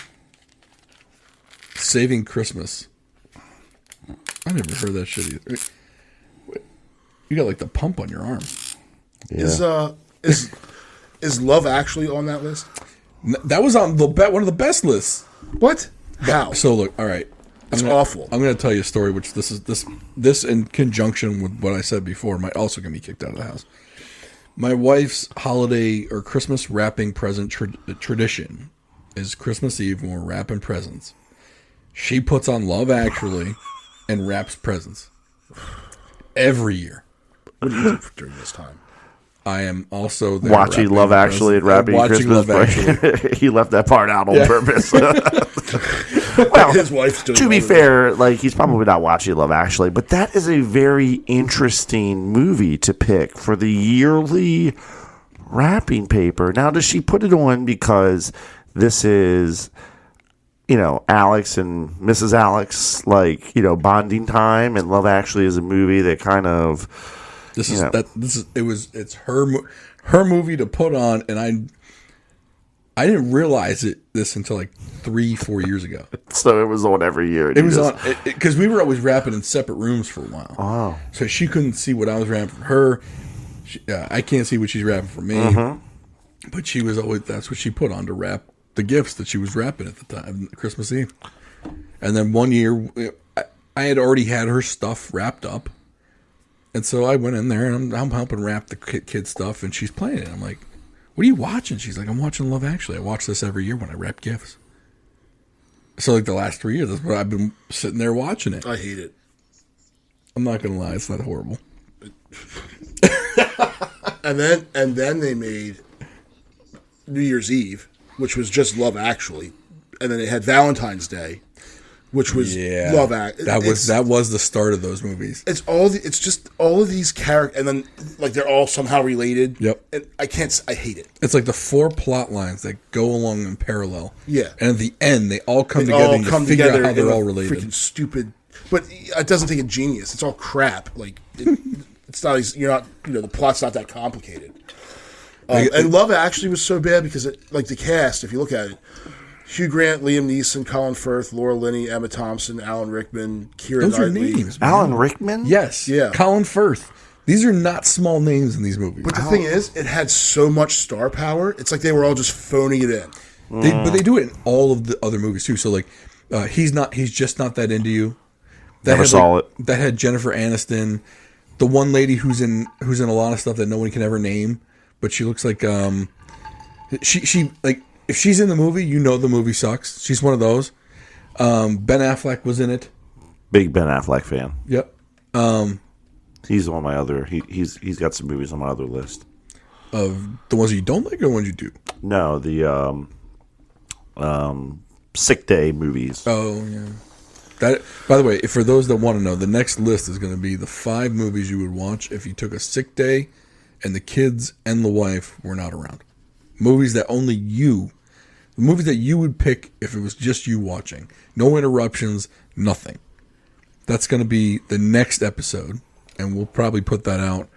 Saving Christmas. I never heard that shit either. Wait, you got like the pump on your arm. Yeah. Is Love Actually on that list? That was on one of the best lists. What? How? So look, all right. It's awful. I'm going to tell you a story, which this in conjunction with what I said before might also get me kicked out of the house. My wife's holiday or Christmas wrapping present tradition is Christmas Eve when we're wrapping presents. She puts on Love Actually and wraps presents every year. What do you do during this time? I am also there Watching Love Actually and wrapping Christmas. He left that part out on purpose. Well, his wife's doing to be fair, like he's probably not watching Love Actually, but that is a very interesting movie to pick for the yearly wrapping paper. Now, does she put it on because this is, Alex and Mrs. Alex, bonding time, and Love Actually is a movie that kind of it's her movie to put on, and I didn't realize this until like 3-4 years ago. So it was on every year. It was on because we were always wrapping in separate rooms for a while. Oh, so she couldn't see what I was wrapping for her. I can't see what she's wrapping for me. But she was always that's what she put on to wrap the gifts that she was wrapping at the time, Christmas Eve. And then one year, I had already had her stuff wrapped up. And so I went in there and I'm helping wrap the kid stuff, and she's playing it. I'm like, "What are you watching?" She's like, "I'm watching Love Actually. I watch this every year when I wrap gifts." So like the last 3 years, that's what I've been sitting there watching it. I hate it. I'm not gonna lie, it's not horrible. and then they made New Year's Eve, which was just Love Actually, and then it had Valentine's Day, which was Love Actually. That was the start of those movies. It's just all of these characters, and then like they're all somehow related. Yep. And I hate it. It's like the 4 plot lines that go along in parallel. Yeah. And at the end, they all come together and you figure out how they're all related. Freaking stupid. But it doesn't take a genius. It's all crap. Like it's not. The plot's not that complicated. And Love Actually was so bad because the cast, if you look at it, Hugh Grant, Liam Neeson, Colin Firth, Laura Linney, Emma Thompson, Alan Rickman, Keira Those Knightley. are names, man. Alan Rickman? Yes. Yeah. Colin Firth. These are not small names in these movies. But the thing is, it had so much star power. It's like they were all just phoning it in. But they do it in all of the other movies too. So like, he's just not that into you. Never saw it. That had Jennifer Aniston, the one lady who's in a lot of stuff that no one can ever name, but she looks like she like if she's in the movie, the movie sucks. She's one of those. Ben Affleck was in it. Big Ben Affleck fan. Yep. He's on my other. He's got some movies on my other list. Of the ones you don't like or the ones you do? No, the Sick Day movies. Oh yeah. That, by the way, for those that want to know, the next list is going to be the 5 movies you would watch if you took a sick day and the kids and the wife were not around. Movies that only you, the movies that you would pick if it was just you watching. No interruptions, nothing. That's going to be the next episode, and we'll probably put that out,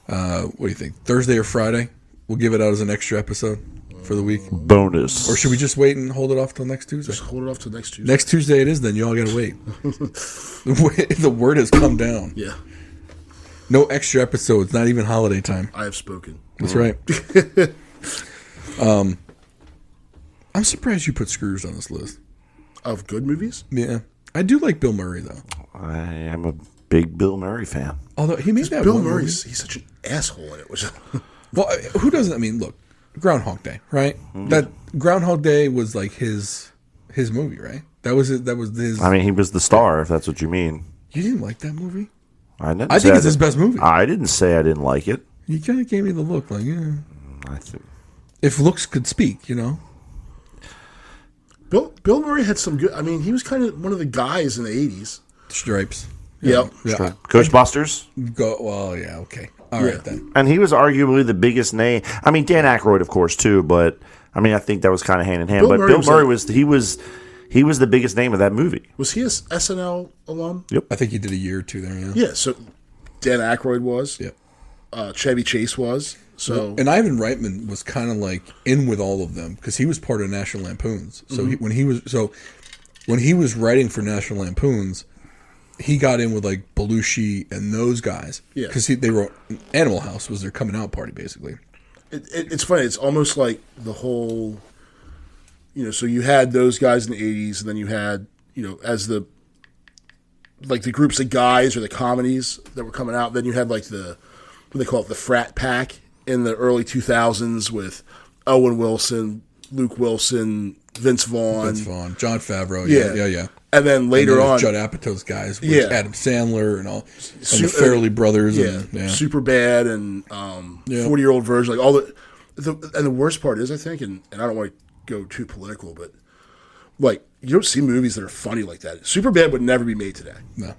what do you think, Thursday or Friday? We'll give it out as an extra episode for the week. Bonus. Or should we just wait and hold it off till next Tuesday? Just hold it off till next Tuesday. Next Tuesday it is, then. You all got to wait. The word has come down. Yeah. No extra episodes, not even holiday time. I have spoken. That's right. I'm surprised you put Scrooge on this list. Of good movies? Yeah. I do like Bill Murray, though. I am a big Bill Murray fan. Although he made that Bill one Murray, movie. he's such an asshole in it. Well, who doesn't? I mean, look, Groundhog Day, right? Mm-hmm. That Groundhog Day was like his movie, right? That was his. I mean, he was the star, if that's what you mean. You didn't like that movie? I think it's his best movie. I didn't say I didn't like it. You kind of gave me the look, like, yeah. I think if looks could speak, Bill Murray had some good. I mean, he was kind of one of the guys in the '80s. Stripes. Yep. Yeah. Ghostbusters. Go. Well, yeah. Okay. All right then. And he was arguably the biggest name. I mean, Dan Aykroyd, of course, too. But I mean, I think that was kind of hand in hand. But Bill Murray was the biggest name of that movie. Was he a SNL alum? Yep. I think he did a year or two there. Yeah. Yeah. So Dan Aykroyd was. Yep. Chevy Chase was. So and Ivan Reitman was kind of like in with all of them because he was part of National Lampoons. So when he was writing for National Lampoons, he got in with like Belushi and those guys. Yeah. Because they wrote Animal House was their coming out party basically. It's funny. It's almost like the whole. So you had those guys in the 80s, and then you had as the groups of guys or the comedies that were coming out. Then you had like what they call it, the frat pack in the early 2000s with Owen Wilson, Luke Wilson, Vince Vaughn, Jon Favreau. Yeah. And then later on, Judd Apatow's guys, with Adam Sandler and all, and the Farrelly brothers, Superbad and 40-year-old version, like all and the worst part is, I think, and I don't want to go too political, but like you don't see movies that are funny like that. Superbad would never be made today. No.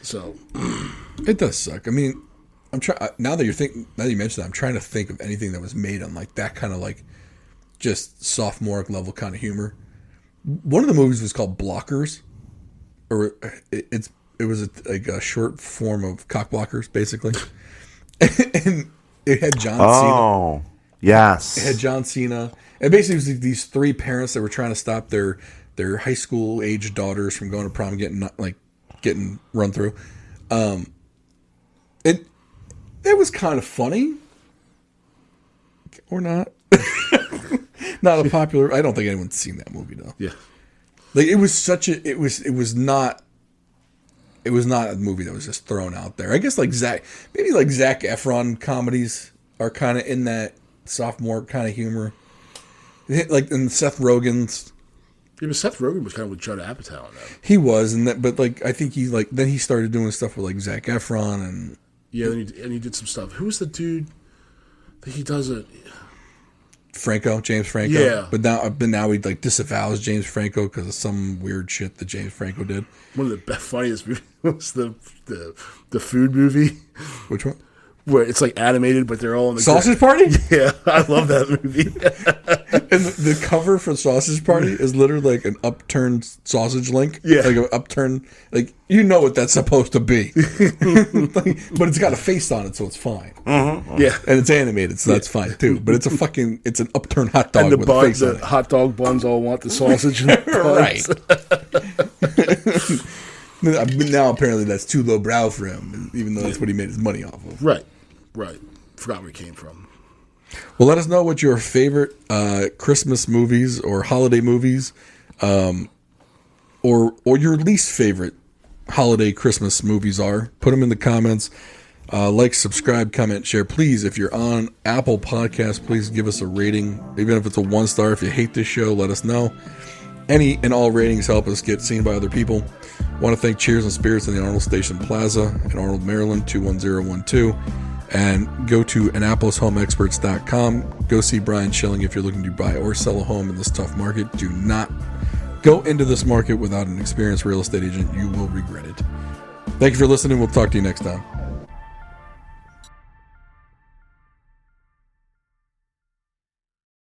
So it does suck. I mean, I'm trying now that you mentioned that, I'm trying to think of anything that was made on like that kind of like just sophomoric level kind of humor. One of the movies was called Blockers, or it was like a short form of Cock Blockers, basically, and it had John Cena. Oh, yes, it had John Cena, and basically it was these three parents that were trying to stop their high school age daughters from going to prom, getting run through. It was kind of funny, or not. Not a popular. I don't think anyone's seen that movie though. Yeah, like it was such a. It was not a movie that was just thrown out there. I guess like Zac Efron comedies are kind of in that sophomore kind of humor. Like in Seth Rogen's. Yeah, but Seth Rogen was kind of with Judd Apatow in that. He was, but like I think then he started doing stuff with like Zac Efron and. Yeah, and he did some stuff. Who was the dude that he does it? James Franco. Yeah. But now he like disavows James Franco because of some weird shit that James Franco did. One of the funniest movies was the food movie. Which one? Where it's like animated, but they're all in the Sausage Party? Yeah, I love that movie. And the cover for Sausage Party is literally like an upturned sausage link. Yeah. Like an upturned, like, you know what that's supposed to be. But it's got a face on it, so it's fine. Mm-hmm. Yeah. And it's animated, so that's fine too. But it's it's an upturned hot dog with a face on it. The hot dog buns all want the sausage and the Right. Now apparently that's too low brow for him, even though that's what he made his money off of. Right. Forgot where he came from. Well, let us know what your favorite Christmas movies or holiday movies, or your least favorite holiday Christmas movies are. Put them in the comments. Like, subscribe, comment, share. Please, if you're on Apple Podcasts, please give us a rating. Even if it's a 1-star. If you hate this show, let us know. Any and all ratings help us get seen by other people. Want to thank Cheers and Spirits in the Arnold Station Plaza in Arnold, Maryland, 21012. And go to AnnapolisHomeExperts.com. Go see Brian Schilling if you're looking to buy or sell a home in this tough market. Do not go into this market without an experienced real estate agent. You will regret it. Thank you for listening. We'll talk to you next time.